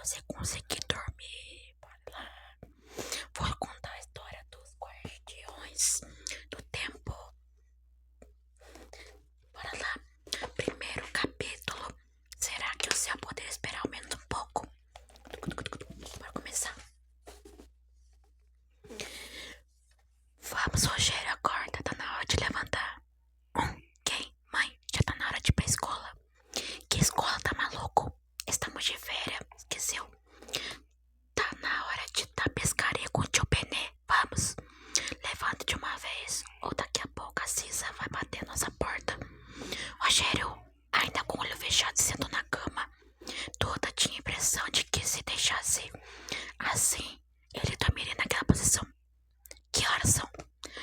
você conseguir dormir, bora lá. Vou contar a história dos guardiões do tempo. Bora lá. Primeiro capítulo. Será que o céu poderia esperar ao menos um pouco? Bora começar. Vamos, Rogério, acorda. Tá na hora de levantar. Quem? Mãe, já tá na hora de ir pra escola. Que escola, tá maluco? Estamos de férias, esqueceu? Tá na hora de dar pescaria com o tio Benê. Vamos, levanta de uma vez, ou daqui a pouco a Cisa vai bater nossa porta. Rogério, ainda com o olho fechado, sendo na cama. Toda tinha a impressão de que se deixasse assim, ele dormiria naquela posição. Que horas são?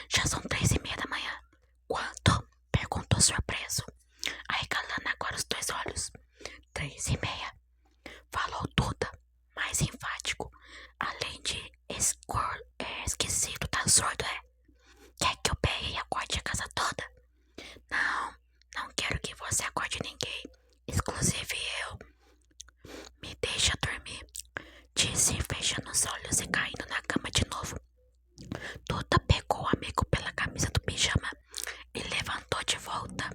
Já são 3:30 da manhã. Quanto? Perguntou surpreso, arregalando agora os 2 olhos. 3:30. Falou Duda, mais enfático. Além de esquecido, tá surdo, é? Quer que eu pegue e acorde a casa toda? Não, não quero que você acorde ninguém, inclusive eu. Me deixa dormir, disse, fechando os olhos e caindo na cama de novo. Duda pegou o amigo pela camisa do pijama e levantou de volta.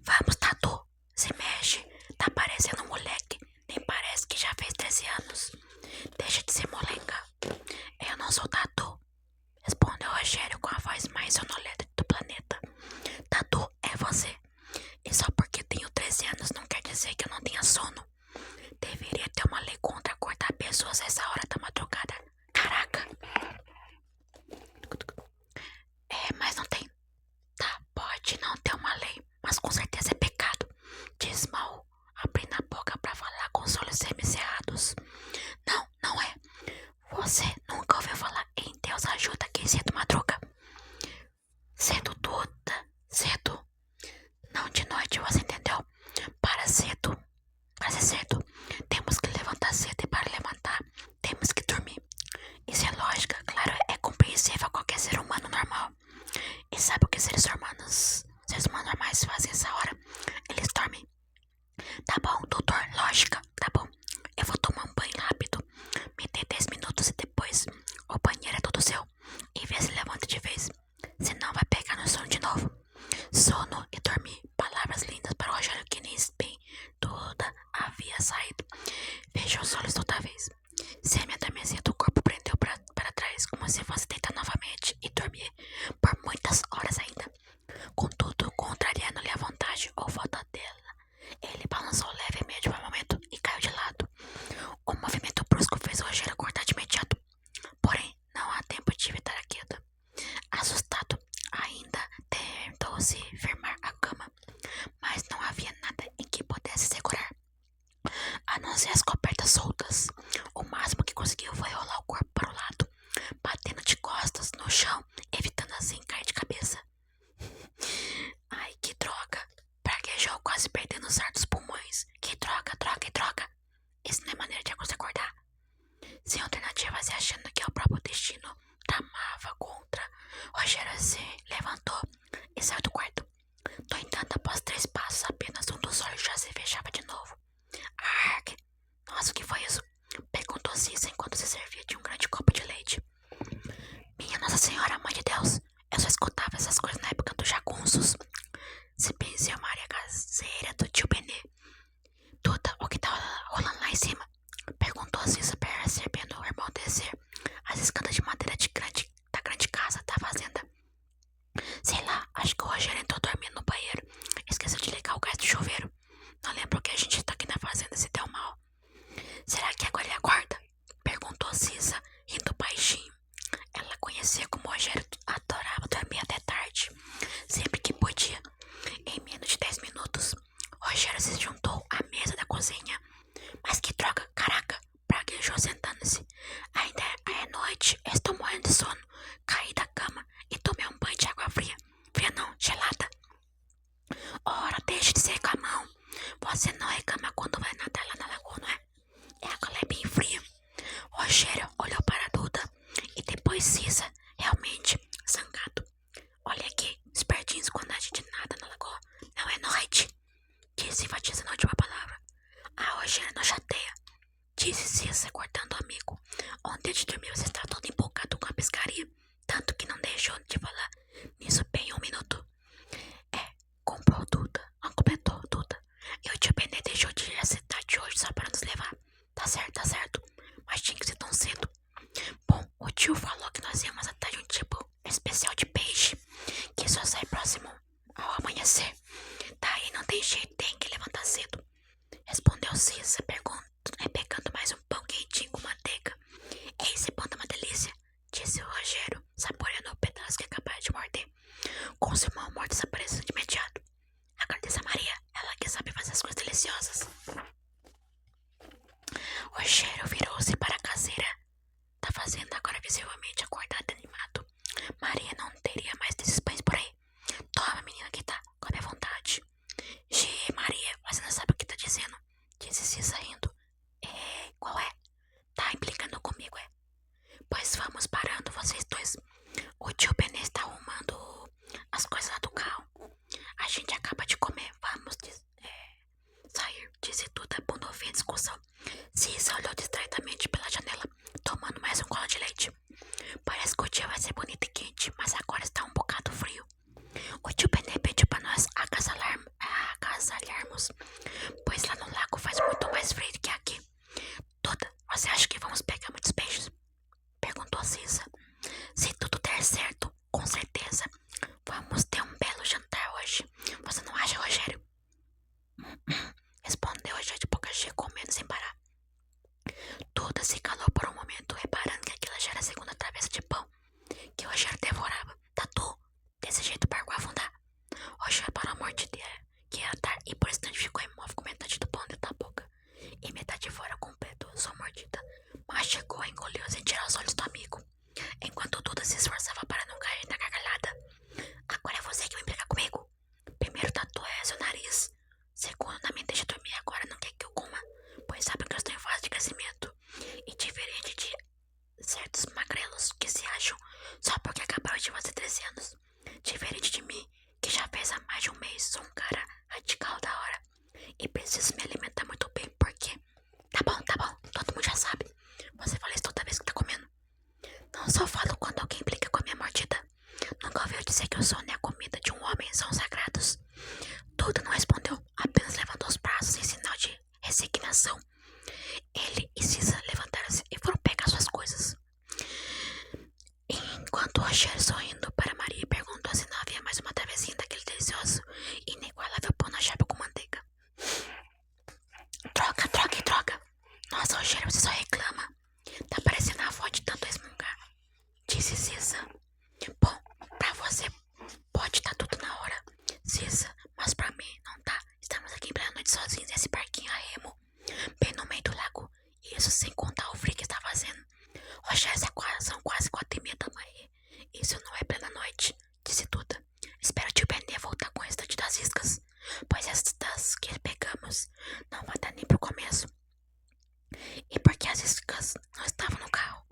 Vamos, Tatu, se mexe, tá parecendo um moleque, nem parece que já fez 13 anos. Deixa de ser molenga. Eu não sou Tatu, respondeu Rogério com a voz mais sonolenta do planeta. Tatu, é você. E só porque tenho 13 anos não quer dizer que eu não tenha sono. Deveria ter uma lei contra acordar pessoas a essa hora da madrugada. Caraca. Mas não tem. Tá, pode não ter uma lei, mas com certeza é pecado, diz Mal, abrindo a boca pra falar com os olhos semicerrados. Não, não é. Você nunca ouviu falar em Deus ajuda quem cedo madruga? Cedo, Duda, cedo. Não de noite, você entendeu? Para cedo. Para ser cedo, temos que levantar cedo e para levantar, temos que dormir. Isso é lógica, claro, é compreensível a qualquer ser humano normal. E sabe o que seres humanos normais fazem essa hora? Eles dormem. Tá bom, doutor, lógica, tá bom. Eu vou tomar um banho rápido. Me dê 10 minutos e depois o banheiro é todo seu. E vê se levanta de vez. Senão vai pegar no sono de novo. Sono e dormir. Palavras lindas para o Rogério que nem bem toda havia saído. Fechou os olhos toda vez. Semi-adormecido, o corpo prendeu para trás, como se fosse deitar novamente e dormir por muitas horas ainda. Contudo, contrariando-lhe a vontade ou falta dela, ele balançou levemente por um momento e caiu de lado. O movimento brusco fez o Rogério acordar de imediato. Porém, não há tempo de evitar a queda. Assustado, ainda tentou-se firmar a cama, mas não havia nada em que pudesse segurar, a não ser as cobertas soltas. O máximo que conseguiu foi rolar o corpo para o lado, batendo de costas no chão, evitando assim cair de cabeça. Ai, que droga! Praguejou, quase perdendo os ar dos pulmões. Que droga, droga e droga! Isso não é maneira de acordar. Sem alternativas e achando que o próprio destino tramava contra, Rogério se levantou e saiu do quarto. No entanto, após 3 passos, apenas um dos olhos já se fechava de novo. Arg! Nossa, o que foi isso? Perguntou Cissa enquanto se servia de um grande copo de leite. Minha Nossa Senhora, Mãe de Deus, eu só escutava essas coisas na época dos jagunços. Se pensou Maria caseira do tio Benê. Duda, o que tá rolando lá em cima? Perguntou Cissa, percebendo o irmão descer as escadas de madeira da grande casa da fazenda. Sei lá, acho que o Rogério entrou dormindo no banheiro. Esqueceu de ligar o gás do chuveiro. Não lembro que a gente tá aqui na fazenda se deu mal. Será que agora ele acorda? Perguntou Cissa, rindo baixinho. Ela conhecia como o Rogério adorava dormir até tarde. de dormir, você está todo empolgado com a pescaria. Tanto que não deixou de falar nisso bem 1 minuto. Comprou Duda, não completou Duda. E o tio Benê deixou de ir à cidade hoje só para nos levar. Tá certo. Mas tinha que ser tão cedo. Bom, o tio falou que nós íamos atrás de um tipo especial de peixe, que só sai próximo ao amanhecer. Daí não tem jeito, tem que levantar cedo. Respondeu Cissa, pegando mais um pão quentinho com manteiga. Esse pão tá uma delícia, disse o Rogério, saboreando o pedaço que acabara de morder, com seu mau humor desaparecendo de imediato. Agradeça a Maria, ela que sabe fazer as coisas deliciosas. O Rogério virou-se para a caseira da fazenda, agora visivelmente acordado e animado. Maria não teria mais desses pães por aí. Toma, menina, que tá, come à vontade. Gê, Maria, você não sabe o que tá dizendo, disse Cissa rindo. Qual é? Tá implicando comigo, é? Pois vamos parando, vocês dois. O tio Benê está arrumando as coisas lá do carro. A gente acaba de comer, vamos sair, disse Duda, pondo fim à discussão. Cissa olhou distraidamente pela janela, tomando mais um gole de leite. Parece que o dia vai ser bonito e quente, mas agora está um bocado frio. O tio Benê pediu para nós agasalharmos, pois lá no lago faz muito mais frio que aqui. Duda, você acha que vamos pegar muitos peixes? Perguntou Cissa. Se tudo der certo, com certeza. Vamos ter um belo jantar hoje. Você não acha, Rogério? Respondeu já de boca cheia, comendo sem parar. Duda se calou por um momento, reparando que aquilo já era a segunda travessa de pão que o Rogério devorava. Tatu, desse jeito o barco vai afundar. O Rogério parou a mordideira, que ia dar, e por instante ficou imóvel com metade do pão dentro da boca e metade fora, completou sua mordida. Mas chegou a engoliu sem tirar os olhos do amigo, enquanto Duda se esforçava para não cair na gargalhada. Agora é você que vem pegar comigo. Primeiro Tatu é seu nariz. Segundo, não me deixa dormir agora, não quer que eu coma, pois sabe que eu estou em fase de crescimento. E diferente de certos magrelos que se acham só porque acabaram de fazer 13 anos. Diferente de mim, que já fez há mais de um mês, sou um cara radical da hora. E preciso me alimentar muito bem, porque... Tá bom, todo mundo já sabe. Você fala isso toda vez que tá comendo. Não só falo quando alguém implica com a minha mordida. Nunca ouviu dizer que o sono e a comida de um homem são sagrados? Duda não respondeu, apenas levantou os braços em sinal de resignação. Ele e Cissa levantaram-se e foram pegar suas coisas. Enquanto o Rogério, sorrindo para Maria, perguntou se não havia mais uma travessinha daquele delicioso e inigualável pão na chapa com manteiga. Troca. Nossa, Rogério, você só reclama. Tá parecendo a avó de tanto esmungar, disse Cissa. Bom, pra você pode estar tudo na hora, Cissa, mas pra mim não tá. Estamos aqui em plena noite sozinhos nesse parquinho a remo, bem no meio do lago. E isso sem contar o frio que está fazendo. Rogério, são quase 4h30 da manhã. Isso não é plena noite, disse Duda. Espero o tio Benê voltar com o restante das iscas, pois estas que pegamos não vai dar nem pro começo. E porque as iscas não estavam no carro?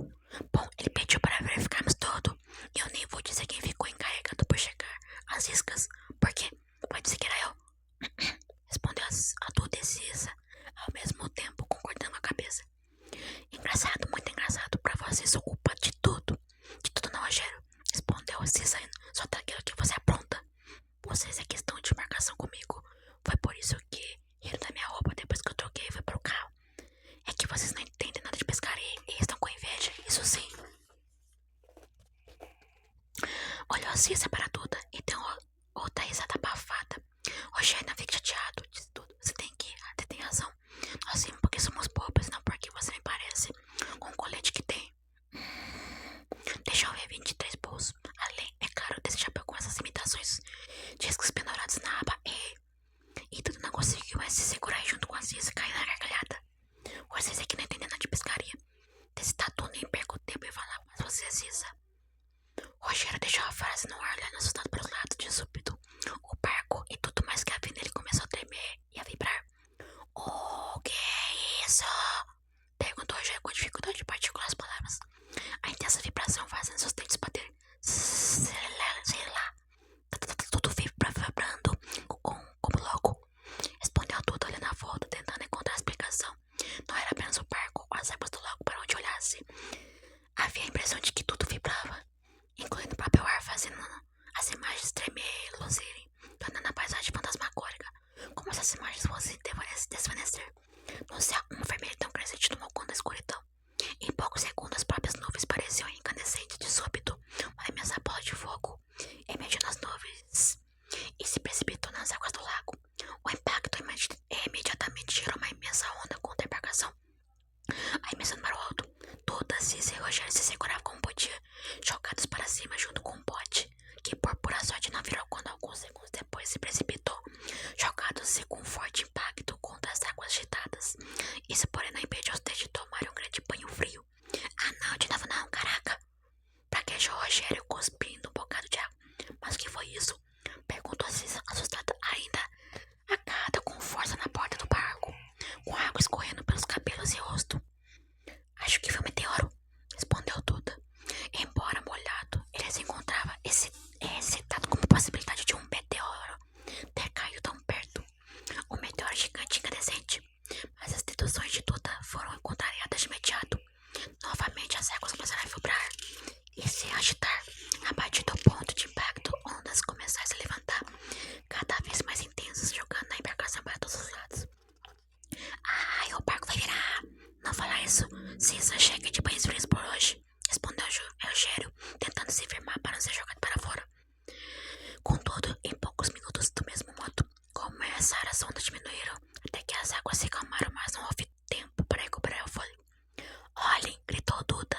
Bom, ele pediu para verificarmos tudo. E eu nem vou dizer quem ficou encarregado por checar as iscas, porque pode ser que era eu. Respondeu a Duda e Cissa, ao mesmo tempo concordando com a cabeça. Engraçado, muito engraçado. Pra você sou culpa de tudo. De tudo não, Rogério, respondeu a Cissa, só daquilo que você apronta. Vocês é questão de marcação comigo. Foi por isso que riram da minha roupa depois que eu troquei e fui pro carro. É que vocês não entendem nada de pescaria e estão com inveja, isso sim. Olhou a Cissa para Duda e deu outra risada abafada. Rogério, não fique chateado, disse Duda. Você tem razão. Nós rimos porque somos bobas, não porque você me parece com o colete que tem. Deixa eu ver 23 bolsos. Além, é claro, desse chapéu com essas imitações discos pendurados na aba e Duda não conseguiu mais se segurar junto com a Cissa e cair na gargalhada. Vocês é que não entendem nada de pescaria. Desse tatu nem perco tempo em falar, mas você é Cissa. Rogério deixou a frase no ar, olhando assustado para os lados. De súbito, o barco e tudo mais que havia nele começou a tremer e a vibrar. O que é isso? Perguntou Rogério com dificuldade de articular as palavras. A intensa vibração fazendo seus dentes bater. Sei lá. Tudo vibrando como louco. Respondeu tudo olhando à volta, tentando encontrar a explicação. Não era apenas o barco, as águas do lago para onde olhasse as imagens tremeluzirem, tornando a paisagem fantasmagórica, como se as imagens fossem desvanecer. No céu, um vermelho tão crescente tomou conta da escuridão. Em poucos segundos, as próprias nuvens pareciam incandescentes. De súbito, uma imensa bola de fogo emergiu nas nuvens e se precipitou nas águas do lago. O impacto imediatamente gerou uma imensa onda contra a embarcação. A imensa número alto, todas Cissa e Rogério se seguravam como podia, jogados para cima junto com o bote, que por pura sorte não virou quando alguns segundos depois se precipitou, jogados-se com um forte impacto contra as águas agitadas. Isso, porém, não impediu os três de tomarem um grande banho frio. Ah, não, de novo não, caraca! Praguejou Rogério, cuspindo um bocado de água. Mas o que foi isso? Perguntou Cissa, assustada ainda, agarrada com força na porta do barco, com água escorrendo pelos cabelos e rosto. Acho que foi um meteoro, respondeu Duda. Embora molhado, ele se encontrava excitado com a possibilidade de um meteoro ter caído tão perto. Um meteoro gigante incandescente. Mas as deduções de Duda foram contrariadas de imediato. Novamente as águas começaram a vibrar e se agitar. A partir do ponto de impacto, ondas começaram a se levantar, cada vez mais intensas, jogando a embarcação para todos os lados. Ai, o barco vai virar! Não falar isso, Cissa, chega de banhos frios por hoje, respondeu Rogério, tentando se firmar para não ser jogado para fora. Contudo, em poucos minutos, do mesmo modo, começaram as ondas diminuíram, até que as águas se calmaram, mas não houve tempo para recuperar o fôlego. Olhem, gritou Duda.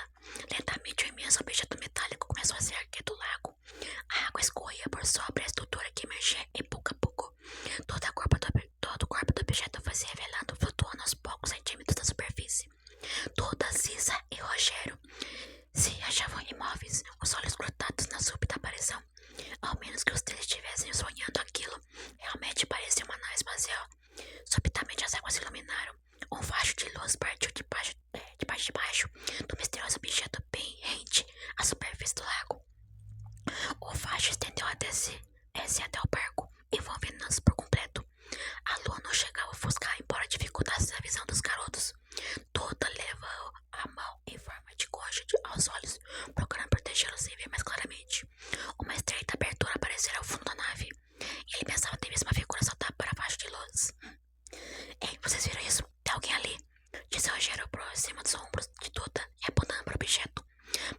Lentamente, o imenso objeto metálico começou a se erguer do lago. A água escorria por sobre a estrutura que emergia e pouco a pouco, todo o corpo do objeto foi se revelando, flutuando aos poucos centímetros da superfície. Duda, Cissa e Rogério se achavam imóveis, os olhos grudados na súbita aparição. Ao menos que os três estivessem sonhando aquilo, realmente parecia uma nave espacial. Subitamente as águas se iluminaram. Um facho de luz partiu de baixo do misterioso objeto bem rente à superfície do lago. O facho estendeu até até o barco, envolvendo-nos por completo. A lua não chegava a ofuscar, embora dificultasse a visão dos garotos. Duda levou a mão em forma de concha aos olhos, procurando protegê-los e ver mais claramente. Uma estreita abertura aparecera ao fundo da nave, e ele pensava ter visto uma figura saltar para baixo de luz. Ei, vocês viram isso? Tem alguém ali? Disse Rogério por cima dos ombros de Duda e apontando para o objeto.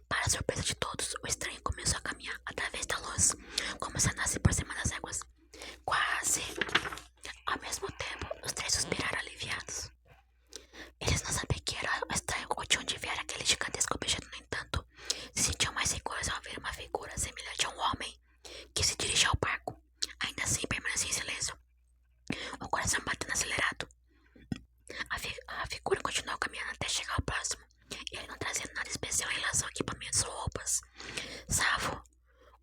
Para a surpresa de todos, o estranho começou a caminhar através da luz, como se andasse por cima das águas. Quase ao mesmo tempo, os três suspiraram aliviados. Eles não sabiam que era estranho ou de onde viera aquele gigantesco objeto. No entanto, se sentiam mais seguros ao ver uma figura semelhante a um homem que se dirigia ao barco. Ainda assim, permaneciam em silêncio, o coração batendo acelerado. A figura continuou caminhando até chegar ao próximo. Ele não trazia nada especial em relação a equipamentos ou roupas, salvo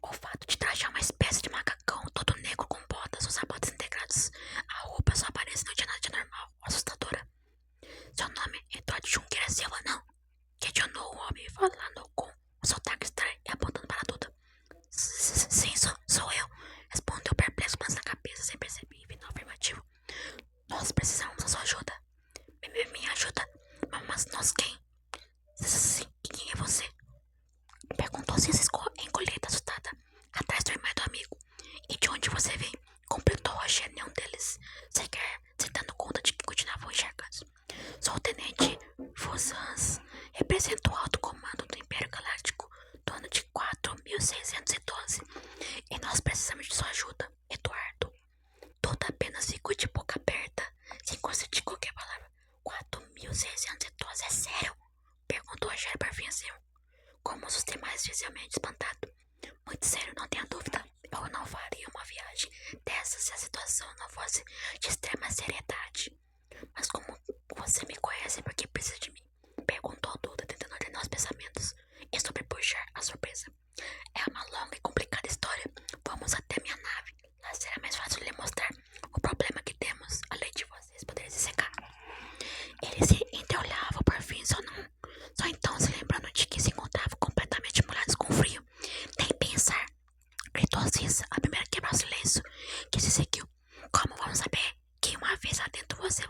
o fato de trajar uma espécie de macacão todo negro com botas ou sapatos integrados. A roupa só aparece no dia nada de normal, assustadora. Seu nome é Eduardo Junqueira Silva, não? Questionou o homem, falando com um sotaque estranho e apontando para Duda. Sim, sou eu, respondeu perplexo, mas na cabeça sem perceber e final afirmativo. Nós precisamos da sua ajuda. Minha ajuda? Mas nós quem? Sim, quem é você? Perguntou Cissa encolhida, assustada, atrás do irmão e do amigo. E de onde você vem? Completou Rogério, nenhum deles sequer se dando conta de que continuavam enxergados. Sou o tenente Fusans, represento o alto comando do Império Galáctico do ano de 4612. E nós precisamos de sua ajuda, Eduardo. Duda apenas ficou de boca aberta, sem conseguir qualquer palavra. 4612, é sério? Perguntou Rogério parvinhazinho, como os demais visivelmente espantado. Muito sério, não tenha dúvida. Eu não faria uma viagem dessa se a situação não fosse de extrema seriedade. Mas como você me conhece, por que precisa de mim? Perguntou Duda, tentando ordenar os pensamentos e sobrepujar a surpresa. É uma longa e complicada história. Vamos até minha nave. Lá será mais fácil lhe mostrar o problema que temos, além de vocês poderem se secar. Eles se entreolhavam por fim, só então se lembrando de que se encontravam completamente molhados com frio. Nem pensar, gritou Cissa, a primeira a quebrar o silêncio que se seguiu. Como vamos saber que uma vez lá dentro você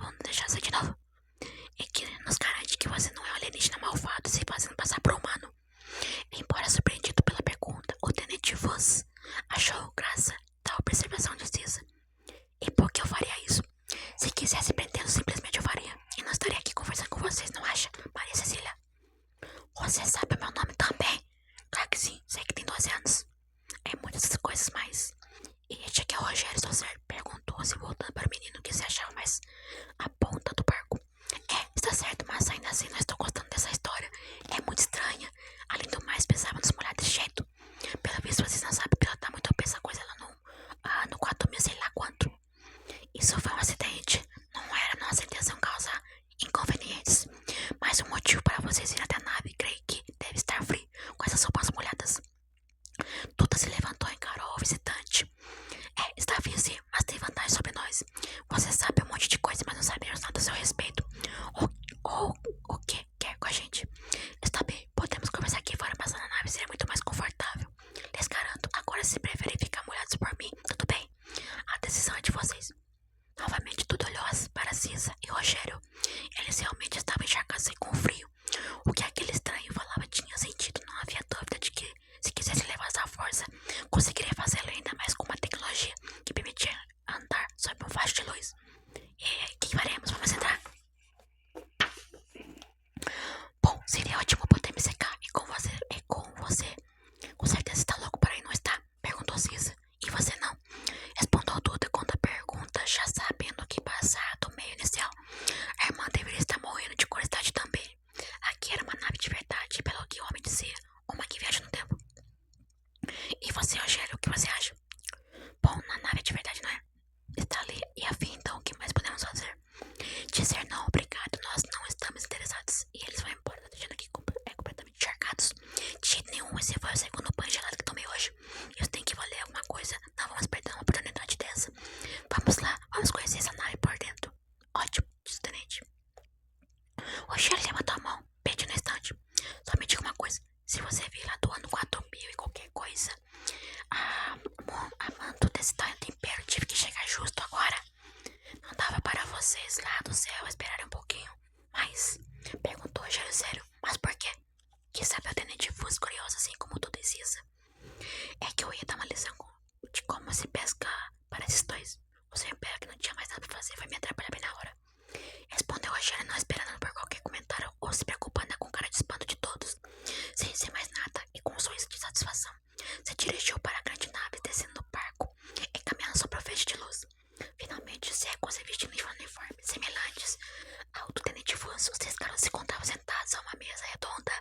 Achou graça da observação de Cisa. E por que eu faria isso? Se quisesse pretê-lo, simplesmente eu faria. E não estaria aqui conversando com vocês, não acha, Maria Cecília? Você sabe o meu nome também? Claro que sim, sei que tem 12 anos. É muitas essas coisas mais. E este aqui é o Rogério Sosser, perguntou se voltando para o menino que se achava mais à ponta do barco. É, está certo, mas ainda assim não estou gostando dessa história. É muito estranha. Além do mais, pensava nos molhar desse jeito. Pelo visto, vocês não sabem pilotar muito bem essa coisa lá no 4000, sei lá quanto. Isso foi um acidente. Não era nossa intenção causar inconvenientes. Mas o motivo para vocês irem até a nave, creio que deve estar frio com essas roupas molhadas. Tuta se levantou e encarou o visitante. É, está frio sim, mas tem vantagem sobre nós. Você sabe um monte de coisa, mas não sabemos nada a seu respeito. O que quer com a gente? Está bem, podemos conversar aqui fora, mas na nave seria muito mais confortável. Lhes garanto, agora se preferem ficar molhados por mim, tudo bem. A decisão é de vocês. Novamente tudo olhou para Cisa e Rogério. Eles realmente estavam encharcados e com frio. O que aquele estranho falava tinha sentido. Não havia dúvida de que, se quisesse levar essa força, conseguiria fazê-lo ainda mais com uma tecnologia que permitia andar sob um facho de luz. E o que faremos? Vamos entrar? Bom, seria ótimo poder me secar. E com você. Com certeza está louco para ir, não está? Perguntou Cisa. E você não? Respondeu Duda quando a pergunta, já sabendo que passar do meio inicial, a irmã deveria estar morrendo de curiosidade também. Aqui era uma nave de verdade, pelo que o homem dizia, uma que viaja no tempo. E você, Rogério, o que você acha? Bom, na nave é de verdade, não é? Está ali e afim, então, o que mais podemos fazer? Dizer não, obrigado, nós não estamos interessados. E eles vão embora, tá deixando aqui completamente encharcados. De jeito nenhum, esse foi o segundo banho gelado que tomei hoje. Eu tenho que valer alguma coisa, não vamos perder uma oportunidade dessa. Vamos lá, vamos conhecer essa nave por dentro. Ótimo, disse o tenente. O Rogério levantou a mão, pediu no instante. Só me diga uma coisa, se você vir lá do ano 4000 e qualquer coisa, a manto desse tanto império tive que chegar justo agora. Não dava para vocês lá do céu esperarem um pouquinho. Mas, perguntou Rogério sério, mas por quê? Quis saber o tenente Fus, curioso assim como tudo e Cisa. É que eu ia dar uma lição de como se pesca para esses dois. O seu império que não tinha mais nada para fazer foi me atrapalhar bem na hora. Respondeu Rogério, não esperando por qualquer comentário ou se preocupando com cara de espanto de todos. Sem dizer mais nada e com um sorriso de satisfação, se dirigiu para a grande nave, descendo do barco e caminhando sobre o feixe de luz. Finalmente, secos e vestindo uniformes semelhantes ao do tenente Fus, os 3 garotos se encontravam sentados a uma mesa redonda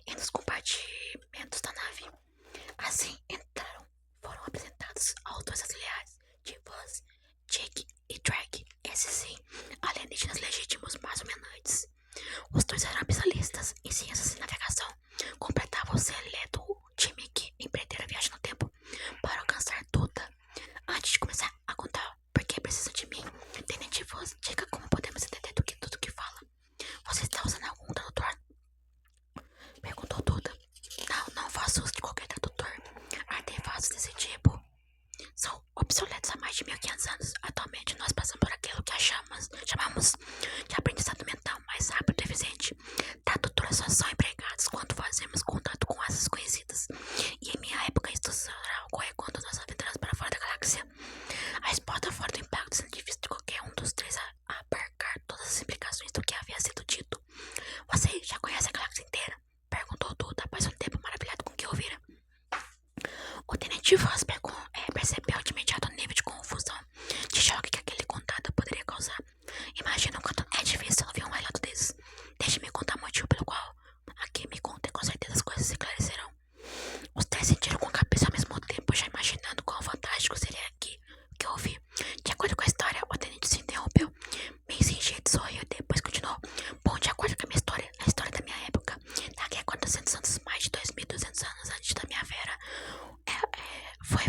e nos compartimentos da nave. Assim entraram, foram apresentados aos 2 auxiliares de Fus, Jake e Drake. Esses sim, alienígenas legítimos, mas homenantes. Os 2 eram especialistas em ciências e navegação. Completavam o seleto time que empreenderam a viagem no tempo para alcançar Duda. Antes de começar a contar por que precisa de mim, tenente Fus, diga como podemos entender tudo que fala. Você está usando algum tradutor? Perguntou Duda. Não faço uso de qualquer tradutor. Artefatos desse tipo são obsoletos há mais de 1500 anos. Atualmente nós passamos por aquilo que chamamos de aprendizado mental mais rápido e eficiente. Tradutores só são empregados quando fazemos contato com asas conhecidas. E em minha época isso será ocorrer quando nós aventuramos para fora da galáxia. A resposta fora do impacto sendo difícil de qualquer um dos 3 abarcar todas as implicações do que havia sido dito. Você já conhece a galáxia inteira? Perguntou Duda após um tempo maravilhado com o que ouvira. O tenente Voss percebeu de imediato o nível de confusão, de choque que aquele contato poderia causar. Imagina o quanto é difícil ouvir um relato desses. Deixe-me contar o motivo pelo qual aqui me conta e com certeza as coisas se esclarecerão. Os 3 sentiram com a cabeça ao mesmo tempo, já imaginando quão fantástico seria aqui o que eu ouvi. De acordo com a história, o tenente se interrompeu, meio sem jeito, sorriu e depois continuou. Bom, de acordo com a minha história, a história da minha época, daqui a 400 anos, mais de 2200 anos antes da minha era, foi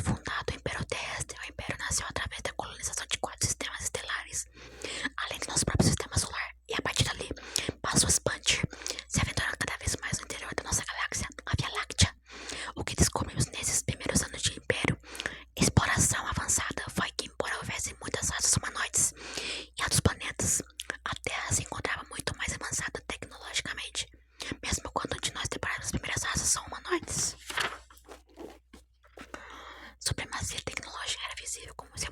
supremacia tecnológica era visível como se a